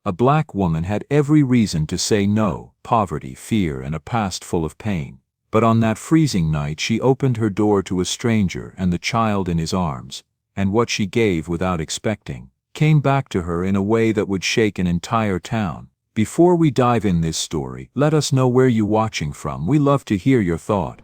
A black woman had every reason to say no: poverty, fear, and a past full of pain. But on that freezing night she opened her door to a stranger and the child in his arms, and what she gave without expecting came back to her in a way that would shake an entire town. Before we dive in this story, let us know where you watching from. We love to hear your thought.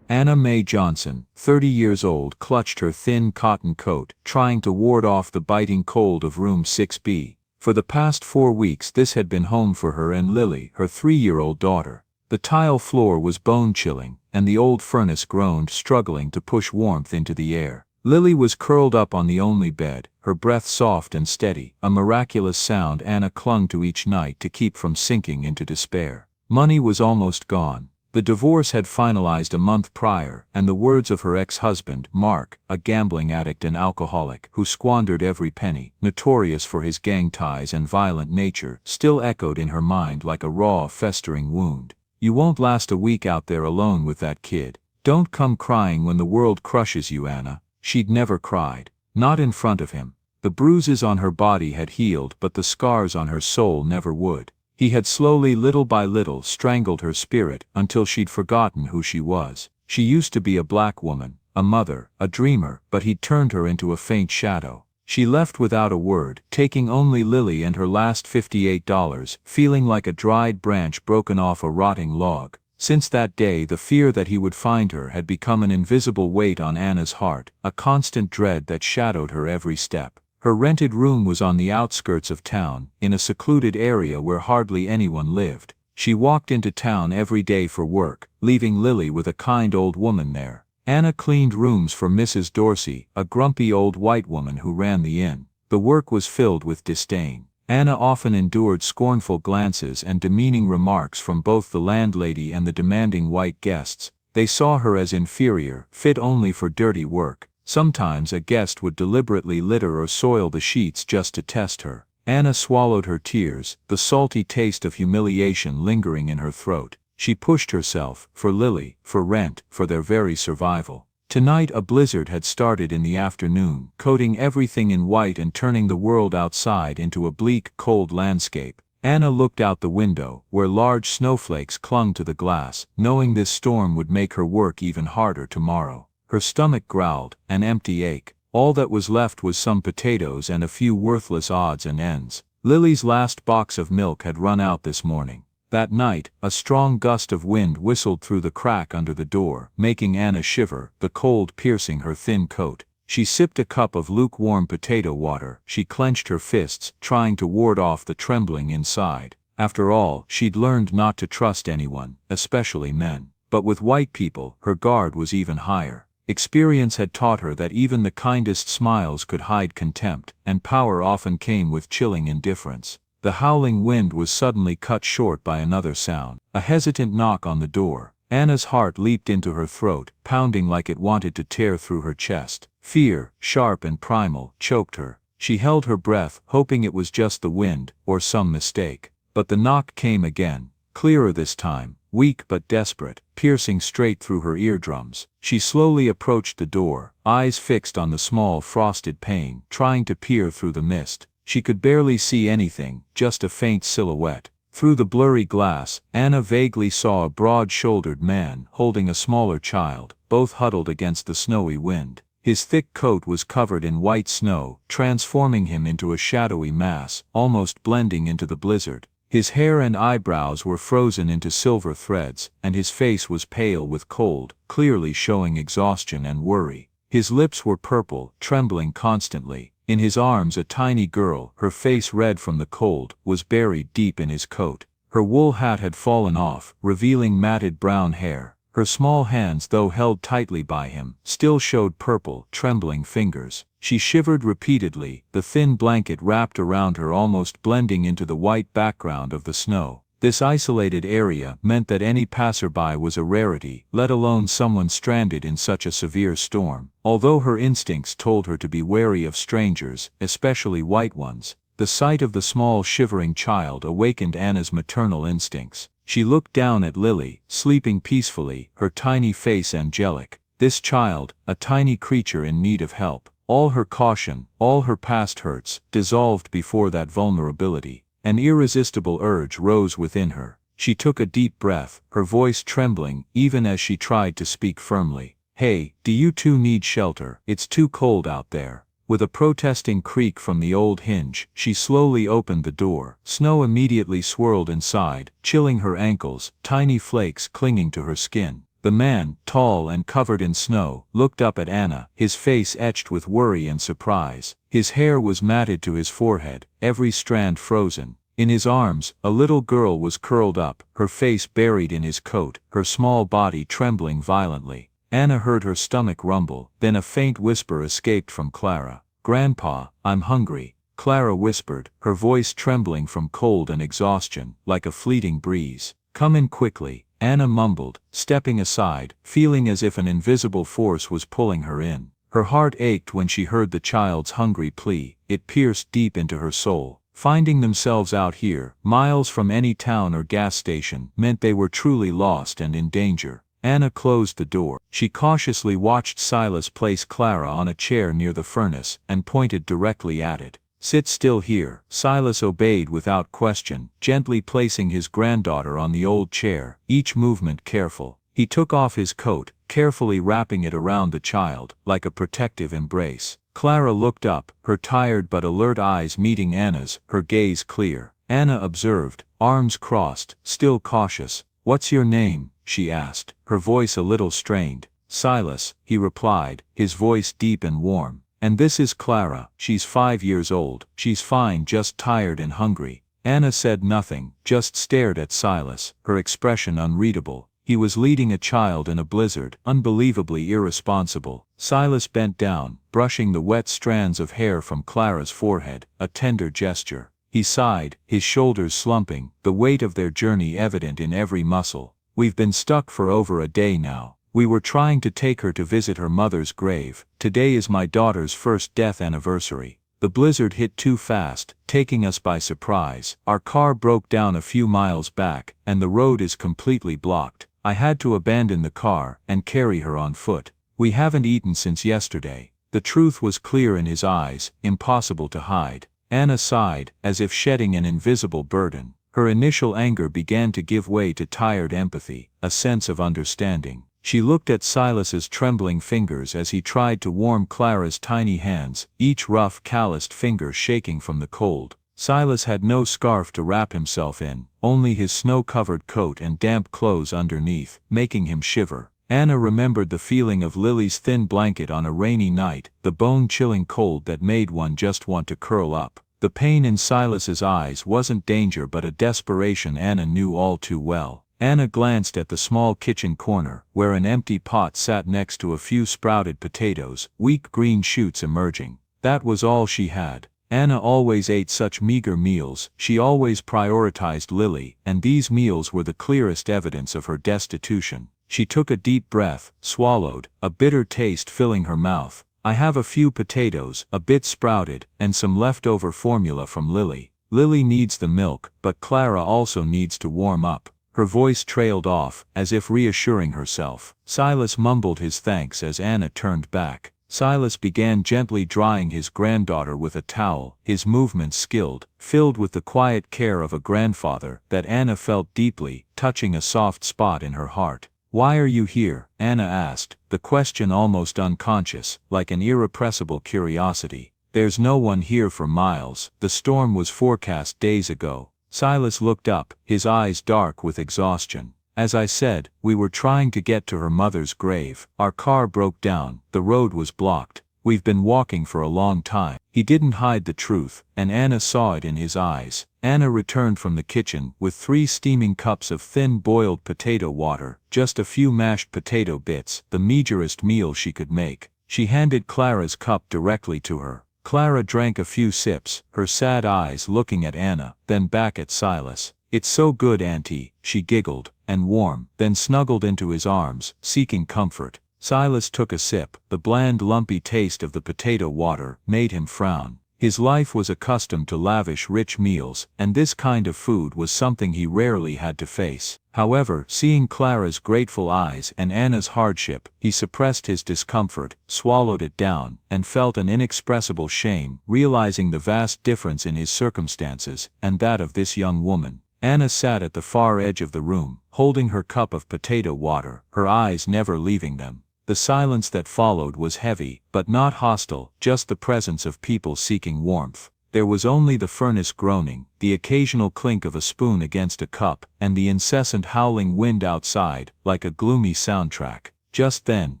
Anna Mae Johnson, 30 years old, clutched her thin cotton coat, trying to ward off the biting cold of room 6B. For the past 4 weeks this had been home for her and Lily, her 3-year-old daughter. The tile floor was bone-chilling, and the old furnace groaned, struggling to push warmth into the air. Lily was curled up on the only bed, her breath soft and steady, a miraculous sound Anna clung to each night to keep from sinking into despair. Money was almost gone. The divorce had finalized a month prior, and the words of her ex-husband, Mark, a gambling addict and alcoholic who squandered every penny, notorious for his gang ties and violent nature, still echoed in her mind like a raw, festering wound. "You won't last a week out there alone with that kid. Don't come crying when the world crushes you, Anna." She'd never cried. Not in front of him. The bruises on her body had healed, but the scars on her soul never would. He had slowly, little by little, strangled her spirit until she'd forgotten who she was. She used to be a black woman, a mother, a dreamer, but he'd turned her into a faint shadow. She left without a word, taking only Lily and her last $58, feeling like a dried branch broken off a rotting log. Since that day the fear that he would find her had become an invisible weight on Anna's heart, a constant dread that shadowed her every step. Her rented room was on the outskirts of town, in a secluded area where hardly anyone lived. She walked into town every day for work, leaving Lily with a kind old woman there. Anna cleaned rooms for Mrs. Dorsey, a grumpy old white woman who ran the inn. The work was filled with disdain. Anna often endured scornful glances and demeaning remarks from both the landlady and the demanding white guests. They saw her as inferior, fit only for dirty work. Sometimes a guest would deliberately litter or soil the sheets just to test her. Anna swallowed her tears, the salty taste of humiliation lingering in her throat. She pushed herself, for Lily, for rent, for their very survival. Tonight a blizzard had started in the afternoon, coating everything in white and turning the world outside into a bleak, cold landscape. Anna looked out the window, where large snowflakes clung to the glass, knowing this storm would make her work even harder tomorrow. Her stomach growled, an empty ache. All that was left was some potatoes and a few worthless odds and ends. Lily's last box of milk had run out this morning. That night, a strong gust of wind whistled through the crack under the door, making Anna shiver, the cold piercing her thin coat. She sipped a cup of lukewarm potato water. She clenched her fists, trying to ward off the trembling inside. After all, she'd learned not to trust anyone, especially men. But with white people, her guard was even higher. Experience had taught her that even the kindest smiles could hide contempt, and power often came with chilling indifference. The howling wind was suddenly cut short by another sound, a hesitant knock on the door. Anna's heart leaped into her throat, pounding like it wanted to tear through her chest. Fear, sharp and primal, choked her. She held her breath, hoping it was just the wind, or some mistake. But the knock came again, clearer this time, weak but desperate, piercing straight through her eardrums. She slowly approached the door, eyes fixed on the small frosted pane, trying to peer through the mist. She could barely see anything, just a faint silhouette. Through the blurry glass, Anna vaguely saw a broad-shouldered man holding a smaller child, both huddled against the snowy wind. His thick coat was covered in white snow, transforming him into a shadowy mass, almost blending into the blizzard. His hair and eyebrows were frozen into silver threads, and his face was pale with cold, clearly showing exhaustion and worry. His lips were purple, trembling constantly. In his arms a tiny girl, her face red from the cold, was buried deep in his coat. Her wool hat had fallen off, revealing matted brown hair. Her small hands, though held tightly by him, still showed purple, trembling fingers. She shivered repeatedly, the thin blanket wrapped around her almost blending into the white background of the snow. This isolated area meant that any passerby was a rarity, let alone someone stranded in such a severe storm. Although her instincts told her to be wary of strangers, especially white ones, the sight of the small shivering child awakened Anna's maternal instincts. She looked down at Lily, sleeping peacefully, her tiny face angelic. This child, a tiny creature in need of help. All her caution, all her past hurts, dissolved before that vulnerability. An irresistible urge rose within her. She took a deep breath, her voice trembling even as she tried to speak firmly. "Hey, do you two need shelter? It's too cold out there." With a protesting creak from the old hinge, she slowly opened the door. Snow immediately swirled inside, chilling her ankles, tiny flakes clinging to her skin. The man, tall and covered in snow, looked up at Anna, his face etched with worry and surprise. His hair was matted to his forehead, every strand frozen. In his arms, a little girl was curled up, her face buried in his coat, her small body trembling violently. Anna heard her stomach rumble, then a faint whisper escaped from Clara. "Grandpa, I'm hungry," Clara whispered, her voice trembling from cold and exhaustion, like a fleeting breeze. "Come in quickly," Anna mumbled, stepping aside, feeling as if an invisible force was pulling her in. Her heart ached when she heard the child's hungry plea. It pierced deep into her soul. Finding themselves out here, miles from any town or gas station, meant they were truly lost and in danger. Anna closed the door. She cautiously watched Silas place Clara on a chair near the furnace, and pointed directly at it. "Sit still here." Silas obeyed without question, gently placing his granddaughter on the old chair, each movement careful. He took off his coat, carefully wrapping it around the child, like a protective embrace. Clara looked up, her tired but alert eyes meeting Anna's, her gaze clear. Anna observed, arms crossed, still cautious. "What's your name?" she asked, her voice a little strained. "Silas," he replied, his voice deep and warm. "And this is Clara. She's 5 years old. She's fine, just tired and hungry." Anna said nothing, just stared at Silas, her expression unreadable. He was leading a child in a blizzard, unbelievably irresponsible. Silas bent down, brushing the wet strands of hair from Clara's forehead, a tender gesture. He sighed, his shoulders slumping, the weight of their journey evident in every muscle. "We've been stuck for over a day now. We were trying to take her to visit her mother's grave. Today is my daughter's first death anniversary. The blizzard hit too fast, taking us by surprise. Our car broke down a few miles back, and the road is completely blocked. I had to abandon the car and carry her on foot. We haven't eaten since yesterday." The truth was clear in his eyes, impossible to hide. Anna sighed, as if shedding an invisible burden. Her initial anger began to give way to tired empathy, a sense of understanding. She looked at Silas's trembling fingers as he tried to warm Clara's tiny hands, each rough, calloused finger shaking from the cold. Silas had no scarf to wrap himself in, only his snow-covered coat and damp clothes underneath, making him shiver. Anna remembered the feeling of Lily's thin blanket on a rainy night, the bone-chilling cold that made one just want to curl up. The pain in Silas's eyes wasn't danger but a desperation Anna knew all too well. Anna glanced at the small kitchen corner, where an empty pot sat next to a few sprouted potatoes, weak green shoots emerging. That was all she had. Anna always ate such meager meals, she always prioritized Lily, and these meals were the clearest evidence of her destitution. She took a deep breath, swallowed, a bitter taste filling her mouth. "I have a few potatoes, a bit sprouted, and some leftover formula from Lily. Lily needs the milk, but Clara also needs to warm up." Her voice trailed off, as if reassuring herself. Silas mumbled his thanks as Anna turned back. Silas began gently drying his granddaughter with a towel, his movements skilled, filled with the quiet care of a grandfather that Anna felt deeply, touching a soft spot in her heart. "Why are you here?" Anna asked, the question almost unconscious, like an irrepressible curiosity. "There's no one here for miles. The storm was forecast days ago." Silas looked up, his eyes dark with exhaustion. "As I said, we were trying to get to her mother's grave. Our car broke down, the road was blocked. We've been walking for a long time." He didn't hide the truth, and Anna saw it in his eyes. Anna returned from the kitchen with 3 steaming cups of thin boiled potato water, just a few mashed potato bits, the meagerest meal she could make. She handed Clara's cup directly to her. Clara drank a few sips, her sad eyes looking at Anna, then back at Silas. "It's so good, Auntie," she giggled, and warm, then snuggled into his arms, seeking comfort. Silas took a sip. The bland lumpy taste of the potato water made him frown. His life was accustomed to lavish rich meals, and this kind of food was something he rarely had to face. However, seeing Clara's grateful eyes and Anna's hardship, he suppressed his discomfort, swallowed it down, and felt an inexpressible shame, realizing the vast difference in his circumstances and that of this young woman. Anna sat at the far edge of the room, holding her cup of potato water, her eyes never leaving them. The silence that followed was heavy, but not hostile, just the presence of people seeking warmth. There was only the furnace groaning, the occasional clink of a spoon against a cup, and the incessant howling wind outside, like a gloomy soundtrack. Just then,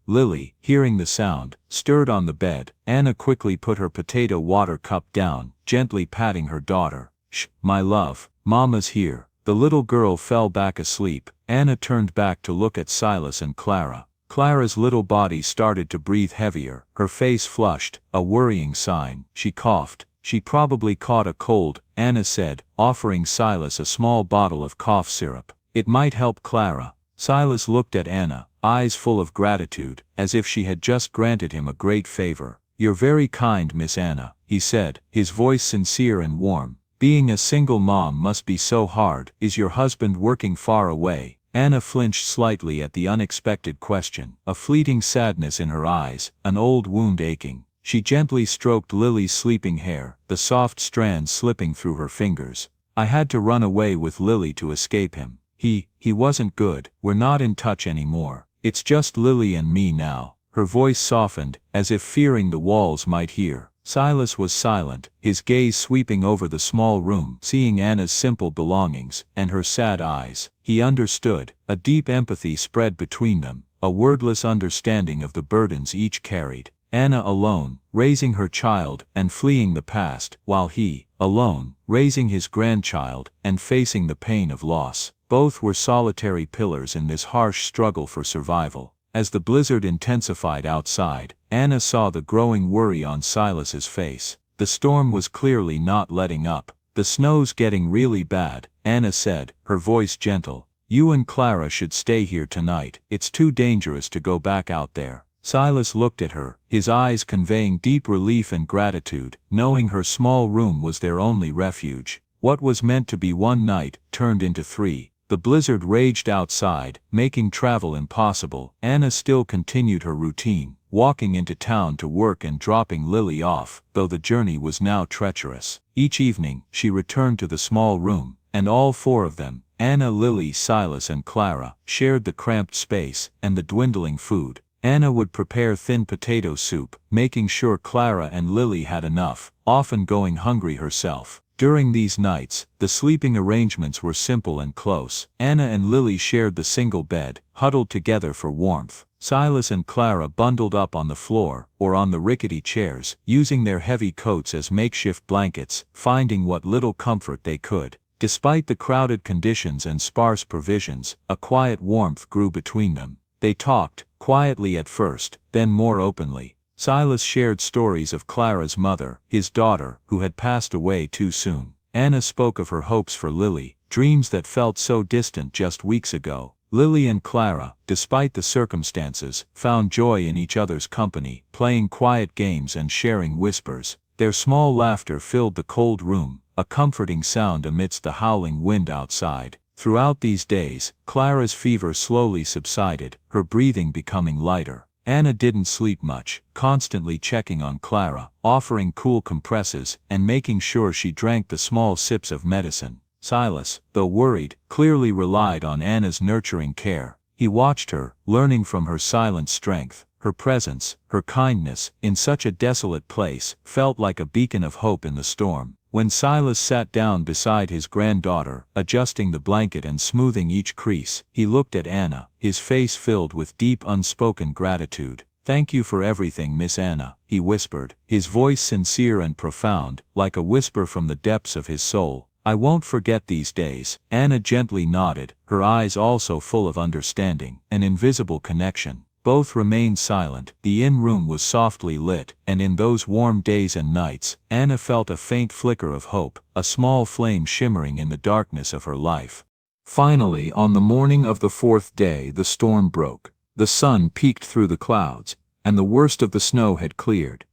Lily, hearing the sound, stirred on the bed. Anna quickly put her potato water cup down, gently patting her daughter. "Shh, my love, Mama's here." The little girl fell back asleep. Anna turned back to look at Silas and Clara. Clara's little body started to breathe heavier, her face flushed, a worrying sign. She coughed. "She probably caught a cold," Anna said, offering Silas a small bottle of cough syrup. "It might help Clara." Silas looked at Anna, eyes full of gratitude, as if she had just granted him a great favor. "You're very kind, Miss Anna," he said, his voice sincere and warm. "Being a single mom must be so hard. Is your husband working far away?" Anna flinched slightly at the unexpected question, a fleeting sadness in her eyes, an old wound aching. She gently stroked Lily's sleeping hair, the soft strands slipping through her fingers. "I had to run away with Lily to escape him. He wasn't good. We're not in touch anymore. It's just Lily and me now." Her voice softened, as if fearing the walls might hear. Silas was silent, his gaze sweeping over the small room, seeing Anna's simple belongings, and her sad eyes. He understood. A deep empathy spread between them, a wordless understanding of the burdens each carried. Anna alone, raising her child and fleeing the past, while he, alone, raising his grandchild and facing the pain of loss. Both were solitary pillars in this harsh struggle for survival. As the blizzard intensified outside, Anna saw the growing worry on Silas's face. The storm was clearly not letting up. "The snow's getting really bad," Anna said, her voice gentle. "You and Clara should stay here tonight. It's too dangerous to go back out there." Silas looked at her, his eyes conveying deep relief and gratitude, knowing her small room was their only refuge. What was meant to be one night turned into 3. The blizzard raged outside, making travel impossible. Anna still continued her routine, walking into town to work and dropping Lily off, though the journey was now treacherous. Each evening, she returned to the small room, and all 4 of them, Anna, Lily, Silas and Clara, shared the cramped space and the dwindling food. Anna would prepare thin potato soup, making sure Clara and Lily had enough, often going hungry herself. During these nights, the sleeping arrangements were simple and close. Anna and Lily shared the single bed, huddled together for warmth. Silas and Clara bundled up on the floor, or on the rickety chairs, using their heavy coats as makeshift blankets, finding what little comfort they could. Despite the crowded conditions and sparse provisions, a quiet warmth grew between them. They talked, quietly at first, then more openly. Silas shared stories of Clara's mother, his daughter, who had passed away too soon. Anna spoke of her hopes for Lily, dreams that felt so distant just weeks ago. Lily and Clara, despite the circumstances, found joy in each other's company, playing quiet games and sharing whispers. Their small laughter filled the cold room, a comforting sound amidst the howling wind outside. Throughout these days, Clara's fever slowly subsided, her breathing becoming lighter. Anna didn't sleep much, constantly checking on Clara, offering cool compresses, and making sure she drank the small sips of medicine. Silas, though worried, clearly relied on Anna's nurturing care. He watched her, learning from her silent strength. Her presence, her kindness, in such a desolate place, felt like a beacon of hope in the storm. When Silas sat down beside his granddaughter, adjusting the blanket and smoothing each crease, he looked at Anna, his face filled with deep unspoken gratitude. "Thank you for everything, Miss Anna," he whispered, his voice sincere and profound, like a whisper from the depths of his soul. "I won't forget these days." Anna gently nodded, her eyes also full of understanding, an invisible connection. Both remained silent. The inn room was softly lit, and in those warm days and nights, Anna felt a faint flicker of hope, a small flame shimmering in the darkness of her life. Finally, on the morning of the 4th day, the storm broke. The sun peeked through the clouds, and the worst of the snow had cleared.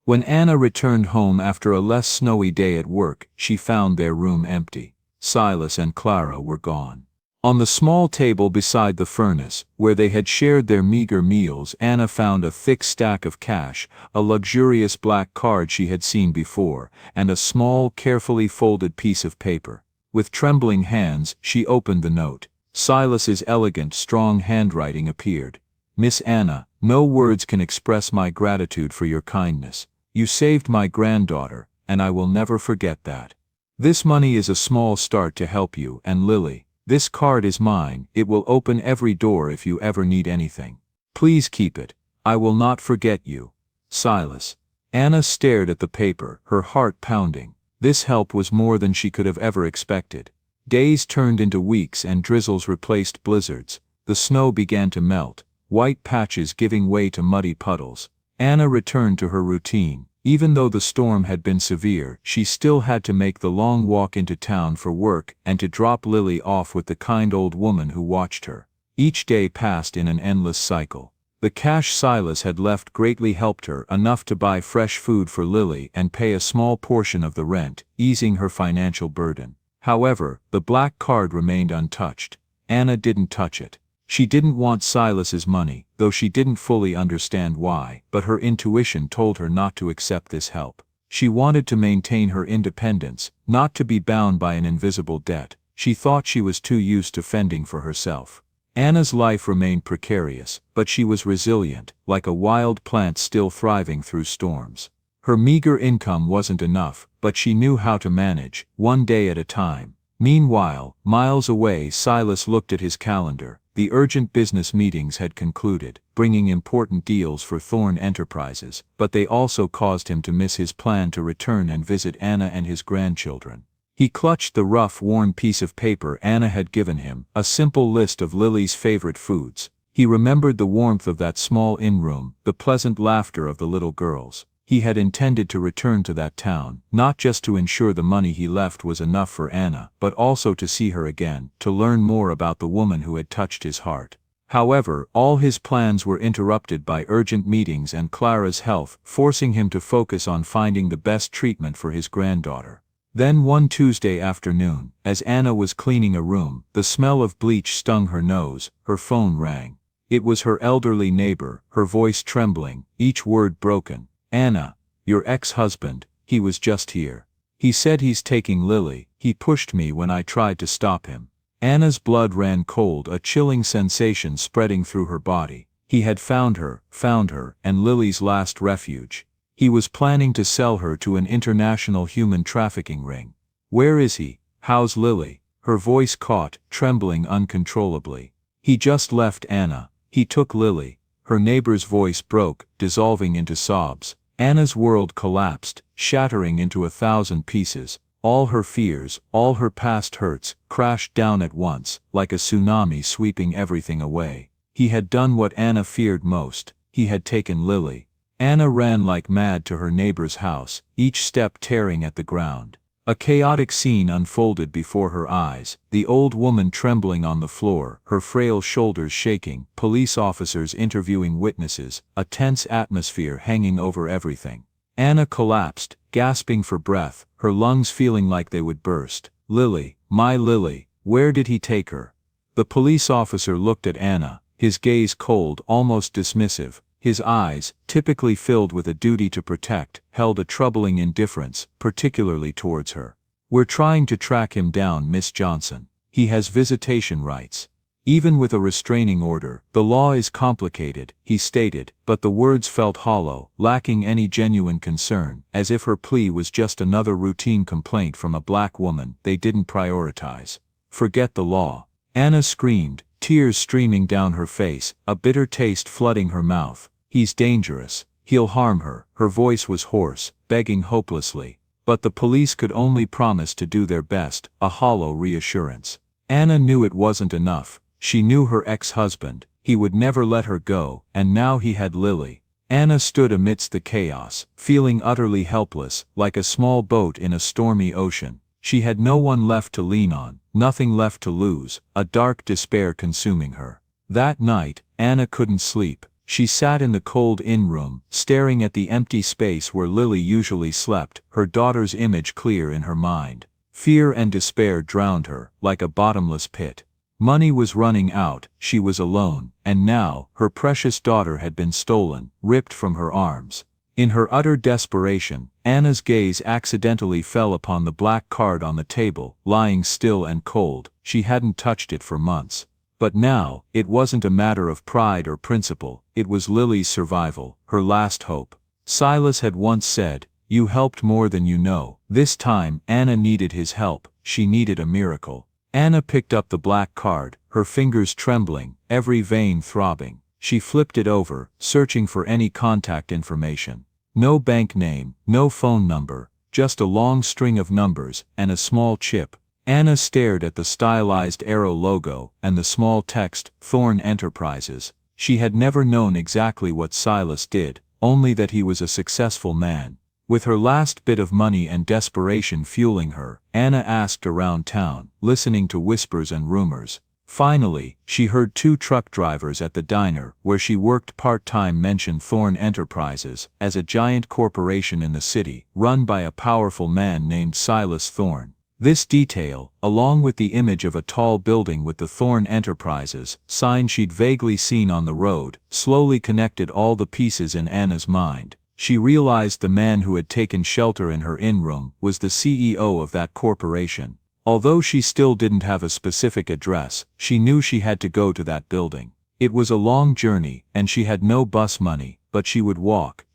When Anna returned home after a less snowy day at work, she found their room empty. Silas and Clara were gone. On the small table beside the furnace, where they had shared their meager meals, Anna found a thick stack of cash, a luxurious black card she had seen before, and a small, carefully folded piece of paper. With trembling hands, she opened the note. Silas's elegant, strong handwriting appeared. "Miss Anna, no words can express my gratitude for your kindness. You saved my granddaughter, and I will never forget that. This money is a small start to help you and Lily. This card is mine. It will open every door if you ever need anything. Please keep it. I will not forget you. Silas." Anna stared at the paper, her heart pounding. This help was more than she could have ever expected. Days turned into weeks and drizzles replaced blizzards. The snow began to melt, white patches giving way to muddy puddles. Anna returned to her routine. Even though the storm had been severe, she still had to make the long walk into town for work and to drop Lily off with the kind old woman who watched her. Each day passed in an endless cycle. The cash Silas had left greatly helped her, enough to buy fresh food for Lily and pay a small portion of the rent, easing her financial burden. However, the black card remained untouched. Anna didn't touch it. She didn't want Silas's money, though she didn't fully understand why, but her intuition told her not to accept this help. She wanted to maintain her independence, not to be bound by an invisible debt. She thought she was too used to fending for herself. Anna's life remained precarious, but she was resilient, like a wild plant still thriving through storms. Her meager income wasn't enough, but she knew how to manage, one day at a time. Meanwhile, miles away, Silas looked at his calendar. The urgent business meetings had concluded, bringing important deals for Thorne Enterprises, but they also caused him to miss his plan to return and visit Anna and his grandchildren. He clutched the rough, worn piece of paper Anna had given him, a simple list of Lily's favorite foods. He remembered the warmth of that small inn-room, the pleasant laughter of the little girls. He had intended to return to that town, not just to ensure the money he left was enough for Anna, but also to see her again, to learn more about the woman who had touched his heart. However, all his plans were interrupted by urgent meetings and Clara's health, forcing him to focus on finding the best treatment for his granddaughter. Then one Tuesday afternoon, as Anna was cleaning a room, the smell of bleach stung her nose. Her phone rang. It was her elderly neighbor, her voice trembling, each word broken. "Anna, your ex-husband, he was just here. He said he's taking Lily. He pushed me when I tried to stop him." Anna's blood ran cold, a chilling sensation spreading through her body. He had found her, and Lily's last refuge. He was planning to sell her to an international human trafficking ring. "Where is he? How's Lily?" Her voice caught, trembling uncontrollably. "He just left, Anna. He took Lily." Her neighbor's voice broke, dissolving into sobs. Anna's world collapsed, shattering into 1,000 pieces. All her fears, all her past hurts, crashed down at once, like a tsunami sweeping everything away. He had done what Anna feared most. He had taken Lily. Anna ran like mad to her neighbor's house, each step tearing at the ground. A chaotic scene unfolded before her eyes, the old woman trembling on the floor, her frail shoulders shaking, police officers interviewing witnesses, a tense atmosphere hanging over everything. Anna collapsed, gasping for breath, her lungs feeling like they would burst. "Lily, my Lily, where did he take her?" The police officer looked at Anna, his gaze cold, almost dismissive. His eyes, typically filled with a duty to protect, held a troubling indifference, particularly towards her. "We're trying to track him down, Miss Johnson. He has visitation rights." Even with a restraining order, the law is complicated, he stated, but the words felt hollow, lacking any genuine concern, as if her plea was just another routine complaint from a black woman they didn't prioritize. "Forget the law." Anna screamed, tears streaming down her face, a bitter taste flooding her mouth. "He's dangerous. He'll harm her." Her voice was hoarse, begging hopelessly. But the police could only promise to do their best, a hollow reassurance. Anna knew it wasn't enough. She knew her ex-husband. He would never let her go, and now he had Lily. Anna stood amidst the chaos, feeling utterly helpless, like a small boat in a stormy ocean. She had no one left to lean on, nothing left to lose, a dark despair consuming her. That night, Anna couldn't sleep. She sat in the cold inn-room, staring at the empty space where Lily usually slept, her daughter's image clear in her mind. Fear and despair drowned her, like a bottomless pit. Money was running out, she was alone, and now, her precious daughter had been stolen, ripped from her arms. In her utter desperation, Anna's gaze accidentally fell upon the black card on the table, lying still and cold. She hadn't touched it for months. But now, it wasn't a matter of pride or principle, it was Lily's survival, her last hope. Silas had once said, "You helped more than you know." This time, Anna needed his help, she needed a miracle. Anna picked up the black card, her fingers trembling, every vein throbbing. She flipped it over, searching for any contact information. No bank name, no phone number, just a long string of numbers, and a small chip. Anna stared at the stylized arrow logo, and the small text, Thorn Enterprises. She had never known exactly what Silas did, only that he was a successful man. With her last bit of money and desperation fueling her, Anna asked around town, listening to whispers and rumors. Finally, she heard 2 truck drivers at the diner where she worked part-time mention Thorn Enterprises as a giant corporation in the city, run by a powerful man named Silas Thorn. This detail, along with the image of a tall building with the Thorn Enterprises sign she'd vaguely seen on the road, slowly connected all the pieces in Anna's mind. She realized the man who had taken shelter in her inn-room was the CEO of that corporation. Although she still didn't have a specific address, she knew she had to go to that building. It was a long journey, and she had no bus money, but she would walk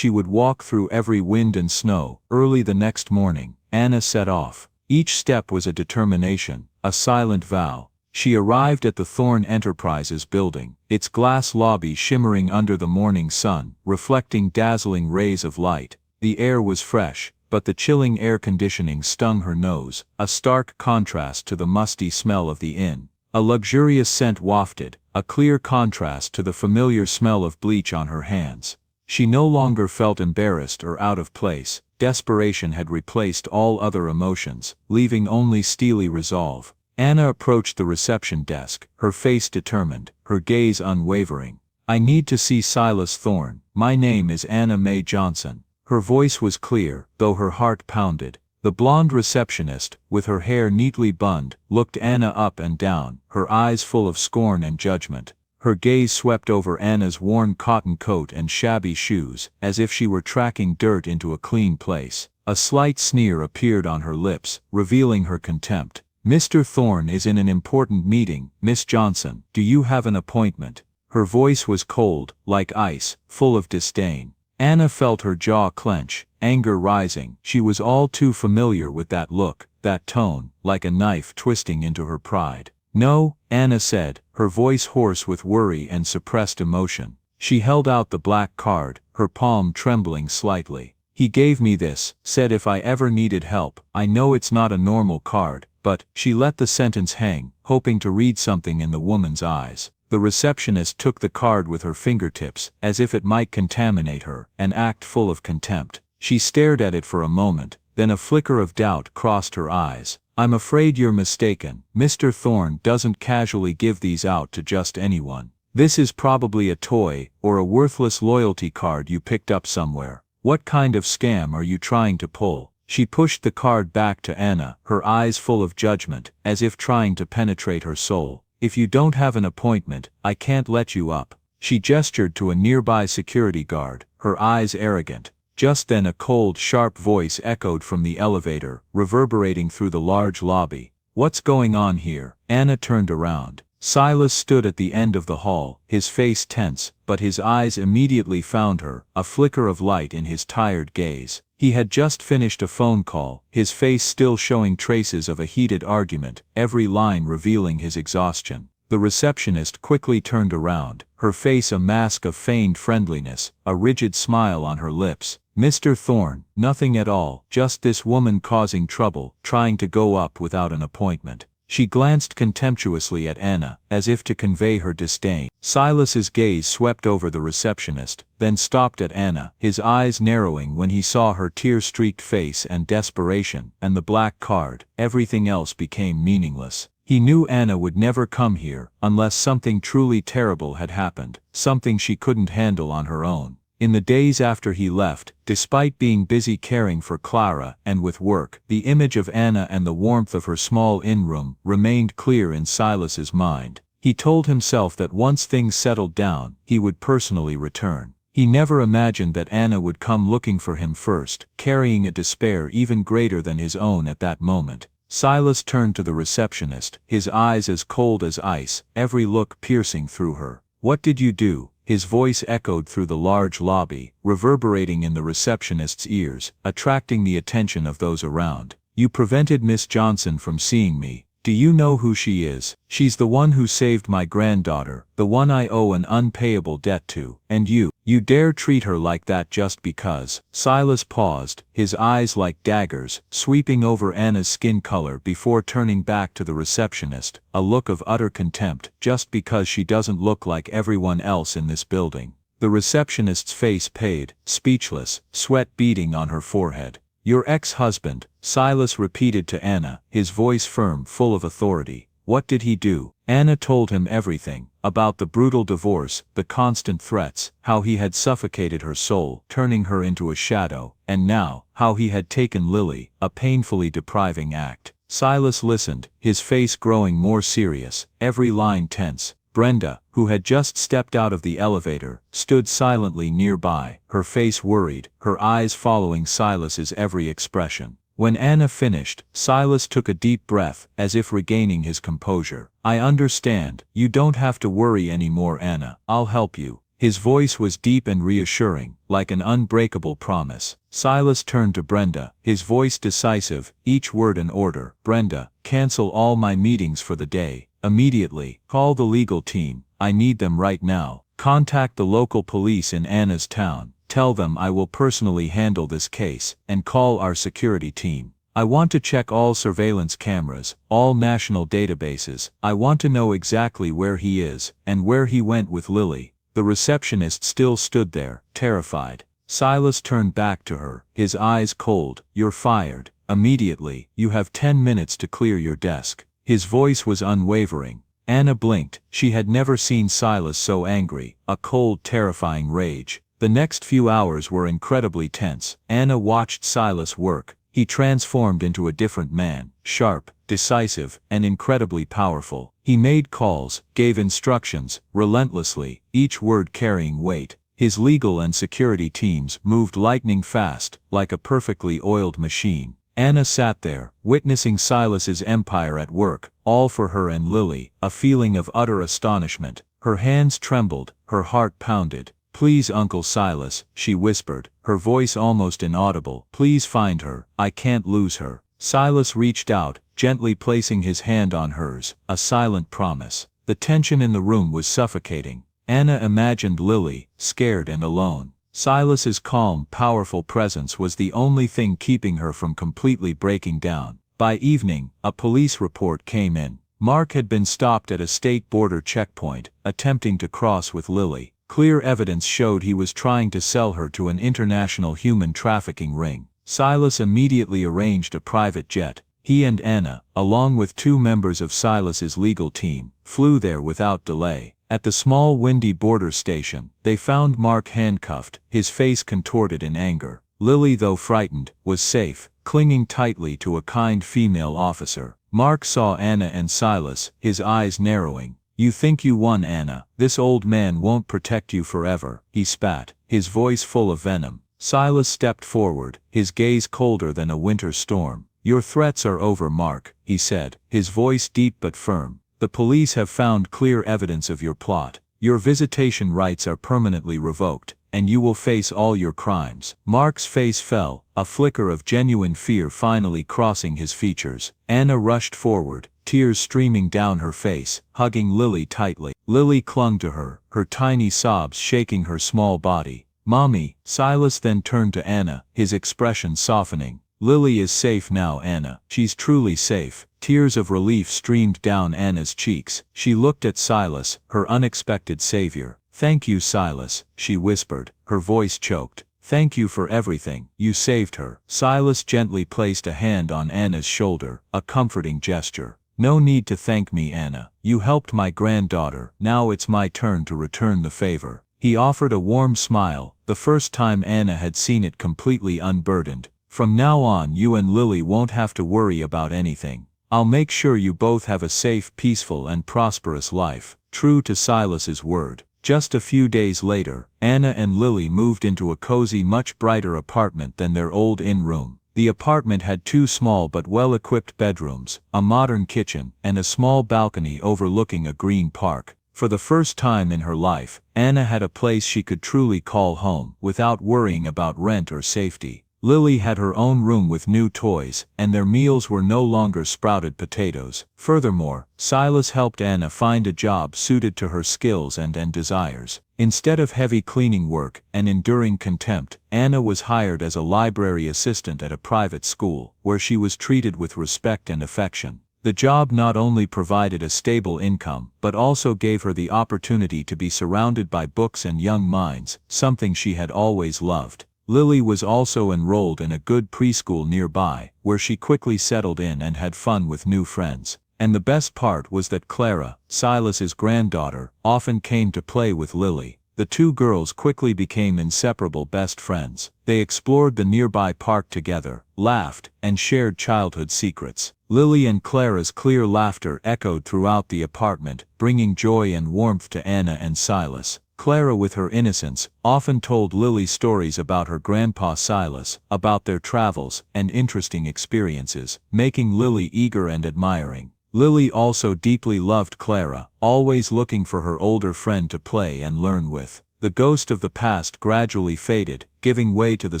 through every wind and snow. Early the next morning, Anna set off. Each step was a determination, a silent vow. She arrived at the Thorn Enterprises building, its glass lobby shimmering under the morning sun, reflecting dazzling rays of light. The air was fresh, but the chilling air conditioning stung her nose, a stark contrast to the musty smell of the inn. A luxurious scent wafted, a clear contrast to the familiar smell of bleach on her hands. She no longer felt embarrassed or out of place. Desperation had replaced all other emotions, leaving only steely resolve. Anna approached the reception desk, her face determined, her gaze unwavering. "I need to see Silas Thorn. My name is Anna Mae Johnson." Her voice was clear, though her heart pounded. The blonde receptionist, with her hair neatly bunned, looked Anna up and down, her eyes full of scorn and judgment. Her gaze swept over Anna's worn cotton coat and shabby shoes, as if she were tracking dirt into a clean place. A slight sneer appeared on her lips, revealing her contempt. "Mr. Thorn is in an important meeting, Miss Johnson. Do you have an appointment?" Her voice was cold, like ice, full of disdain. Anna felt her jaw clench, anger rising. She was all too familiar with that look, that tone, like a knife twisting into her pride. "No," Anna said, her voice hoarse with worry and suppressed emotion. She held out the black card, her palm trembling slightly. "He gave me this, said if I ever needed help. I know it's not a normal card, but..." She let the sentence hang, hoping to read something in the woman's eyes. The receptionist took the card with her fingertips, as if it might contaminate her, an act full of contempt. She stared at it for a moment, then a flicker of doubt crossed her eyes. "I'm afraid you're mistaken. Mr. Thorn doesn't casually give these out to just anyone. This is probably a toy, or a worthless loyalty card you picked up somewhere. What kind of scam are you trying to pull?" She pushed the card back to Anna, her eyes full of judgment, as if trying to penetrate her soul. "If you don't have an appointment, I can't let you up." She gestured to a nearby security guard, her eyes arrogant. Just then a cold, sharp voice echoed from the elevator, reverberating through the large lobby. "What's going on here?" Anna turned around. Silas stood at the end of the hall, his face tense, but his eyes immediately found her, a flicker of light in his tired gaze. He had just finished a phone call, his face still showing traces of a heated argument, every line revealing his exhaustion. The receptionist quickly turned around, her face a mask of feigned friendliness, a rigid smile on her lips. "Mr. Thorn, nothing at all, just this woman causing trouble, trying to go up without an appointment." She glanced contemptuously at Anna, as if to convey her disdain. Silas's gaze swept over the receptionist, then stopped at Anna, his eyes narrowing when he saw her tear-streaked face and desperation, and the black card. Everything else became meaningless. He knew Anna would never come here, unless something truly terrible had happened, something she couldn't handle on her own. In the days after he left, despite being busy caring for Clara and with work, the image of Anna and the warmth of her small inn-room remained clear in Silas's mind. He told himself that once things settled down, he would personally return. He never imagined that Anna would come looking for him first, carrying a despair even greater than his own at that moment. Silas turned to the receptionist, his eyes as cold as ice, every look piercing through her. "What did you do?" His voice echoed through the large lobby, reverberating in the receptionist's ears, attracting the attention of those around. "You prevented Miss Johnson from seeing me. Do you know who she is? She's the one who saved my granddaughter, the one I owe an unpayable debt to. And you dare treat her like that just because." Silas paused, his eyes like daggers, sweeping over Anna's skin color before turning back to the receptionist, a look of utter contempt, "Just because she doesn't look like everyone else in this building." The receptionist's face paled, speechless, sweat beading on her forehead. "Your ex-husband," Silas repeated to Anna, his voice firm, full of authority. "What did he do?" Anna told him everything, about the brutal divorce, the constant threats, how he had suffocated her soul, turning her into a shadow, and now, how he had taken Lily, a painfully depriving act. Silas listened, his face growing more serious, every line tense. Brenda, who had just stepped out of the elevator, stood silently nearby, her face worried, her eyes following Silas's every expression. When Anna finished, Silas took a deep breath, as if regaining his composure. "I understand. You don't have to worry anymore, Anna. I'll help you." His voice was deep and reassuring, like an unbreakable promise. Silas turned to Brenda, his voice decisive, each word an order. "Brenda, cancel all my meetings for the day. Immediately. Call the legal team. I need them right now. Contact the local police in Anna's town. Tell them I will personally handle this case, and call our security team. I want to check all surveillance cameras, all national databases. I want to know exactly where he is, and where he went with Lily." The receptionist still stood there, terrified. Silas turned back to her, his eyes cold. "You're fired. Immediately. You have 10 minutes to clear your desk." His voice was unwavering. Anna blinked. She had never seen Silas so angry, a cold, terrifying rage. The next few hours were incredibly tense. Anna watched Silas work. He transformed into a different man, sharp, decisive, and incredibly powerful. He made calls, gave instructions, relentlessly, each word carrying weight. His legal and security teams moved lightning fast, like a perfectly oiled machine. Anna sat there, witnessing Silas's empire at work, all for her and Lily, a feeling of utter astonishment. Her hands trembled, her heart pounded. "Please, Uncle Silas," she whispered, her voice almost inaudible. "Please find her. I can't lose her." Silas reached out, gently placing his hand on hers, a silent promise. The tension in the room was suffocating. Anna imagined Lily, scared and alone. Silas's calm, powerful presence was the only thing keeping her from completely breaking down. By evening, a police report came in. Mark had been stopped at a state border checkpoint, attempting to cross with Lily. Clear evidence showed he was trying to sell her to an international human trafficking ring. Silas immediately arranged a private jet. He and Anna, along with 2 members of Silas's legal team, flew there without delay. At the small windy border station, they found Mark handcuffed, his face contorted in anger. Lily, though frightened, was safe, clinging tightly to a kind female officer. Mark saw Anna and Silas, his eyes narrowing. "You think you won, Anna. This old man won't protect you forever," he spat, his voice full of venom. Silas stepped forward, his gaze colder than a winter storm. "Your threats are over, Mark," he said, his voice deep but firm. "The police have found clear evidence of your plot. Your visitation rights are permanently revoked, and you will face all your crimes." Mark's face fell, a flicker of genuine fear finally crossing his features. Anna rushed forward, tears streaming down her face, hugging Lily tightly. Lily clung to her, her tiny sobs shaking her small body. "Mommy," Silas then turned to Anna, his expression softening. Lily is safe now, Anna. She's truly safe. Tears of relief streamed down Anna's cheeks. She looked at Silas, her unexpected savior. "Thank you, Silas," she whispered, her voice choked. "Thank you for everything. You saved her." Silas gently placed a hand on Anna's shoulder, a comforting gesture. "No need to thank me, Anna. You helped my granddaughter. Now it's my turn to return the favor." He offered a warm smile, the first time Anna had seen it completely unburdened. "From now on you and Lily won't have to worry about anything. I'll make sure you both have a safe, peaceful and prosperous life." True to Silas's word. Just a few days later, Anna and Lily moved into a cozy, much brighter apartment than their old inn room. The apartment had 2 small but well-equipped bedrooms, a modern kitchen, and a small balcony overlooking a green park. For the first time in her life, Anna had a place she could truly call home, without worrying about rent or safety. Lily had her own room with new toys, and their meals were no longer sprouted potatoes. Furthermore, Silas helped Anna find a job suited to her skills and desires. Instead of heavy cleaning work and enduring contempt, Anna was hired as a library assistant at a private school, where she was treated with respect and affection. The job not only provided a stable income, but also gave her the opportunity to be surrounded by books and young minds, something she had always loved. Lily was also enrolled in a good preschool nearby, where she quickly settled in and had fun with new friends. And the best part was that Clara, Silas's granddaughter, often came to play with Lily. The 2 girls quickly became inseparable best friends. They explored the nearby park together, laughed, and shared childhood secrets. Lily and Clara's clear laughter echoed throughout the apartment, bringing joy and warmth to Anna and Silas. Clara, with her innocence, often told Lily stories about her grandpa Silas, about their travels and interesting experiences, making Lily eager and admiring. Lily also deeply loved Clara, always looking for her older friend to play and learn with. The ghost of the past gradually faded, giving way to the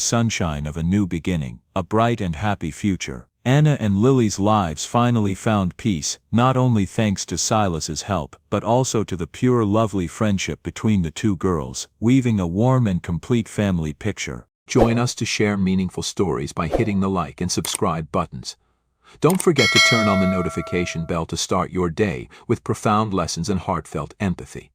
sunshine of a new beginning, a bright and happy future. Anna and Lily's lives finally found peace, not only thanks to Silas's help, but also to the pure, lovely friendship between the 2 girls, weaving a warm and complete family picture. Join us to share meaningful stories by hitting the like and subscribe buttons. Don't forget to turn on the notification bell to start your day with profound lessons and heartfelt empathy.